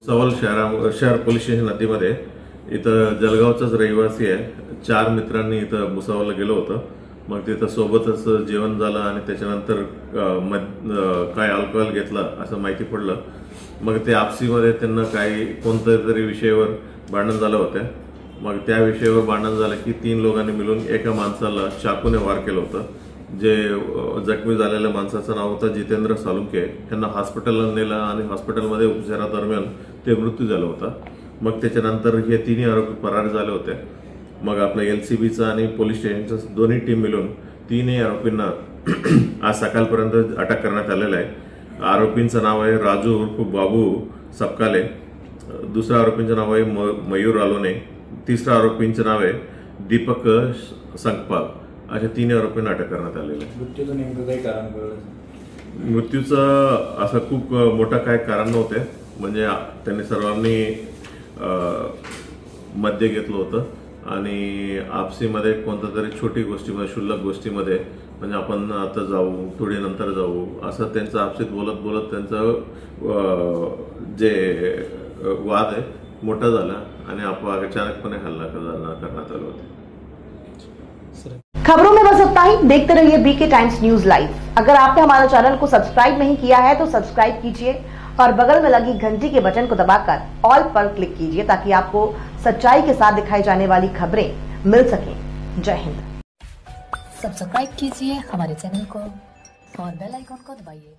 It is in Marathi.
सवाल शहर पोलीस स्टेशन हद्दीमध्ये इथं जळगावचाच रहिवासी आहे. 4 मित्रांनी इथं भुसावळला गेलो होतं. मग तिथं सोबतच जेवण झालं आणि त्याच्यानंतर काय अल्कोहोल घेतलं असं माहिती पडलं. मग ते आपसीमध्ये त्यांना काही कोणत्या तरी विषयावर भांडण झालं होतं. मग त्या विषयावर भांडण झालं की 3 लोकांनी मिळून एका माणसाला चाकूने वार केलं होतं. जे जखमी झालेल्या माणसाचं नाव होतं जितेंद्र सालुंके. त्यांना हॉस्पिटलला नेलं आणि हॉस्पिटलमध्ये उपचारादरम्यान ते मृत्यू झाला होता. मग त्याच्यानंतर हे 3 आरोपी फरार झाले होते. मग आपल्या एलसीबीचा आणि पोलीस स्टेशनच्या दोन्ही टीम मिळून 3 आरोपींना आज सकाळपर्यंत अटक करण्यात आलेलं आहे. आरोपींचं नाव आहे राजू उर्फ बाबू सपकाले. दुसऱ्या आरोपींचं नाव आहे मयूर आलोने. तिसऱ्या आरोपींचं नाव आहे दीपक संकपाल. अशा 3 आरोपींना अटक करण्यात आलेलं आहे. मृत्यूचं नेमकं काही कारण कळलं? मृत्यूचं असं खूप मोठं काय कारण नव्हते. म्हणजे त्यांनी सर्वांनी मद्य घेतलं होतं आणि आपसीमध्ये कोणत्या तरी छोटी गोष्टीमध्ये क्षुल्लक गोष्टीमध्ये म्हणजे आपण आता जाऊ थोडी नंतर जाऊ असं त्यांचं आपसीत बोलत बोलत त्यांचं जे वाद आहे मोठा झाला आणि अचानकपणे हल्ला करण्यात आला होता. खबरों में बस इतना ही. देखते रहिए बीके टाइम्स न्यूज लाइव. अगर आपने हमारे चैनल को सब्सक्राइब नहीं किया है तो सब्सक्राइब कीजिए और बगल में लगी घंटी के बटन को दबाकर ऑल पर क्लिक कीजिए ताकि आपको सच्चाई के साथ दिखाई जाने वाली खबरें मिल सकें. जय हिंद. सब्सक्राइब कीजिए हमारे चैनल को और बेल आइकॉन को दबाइए.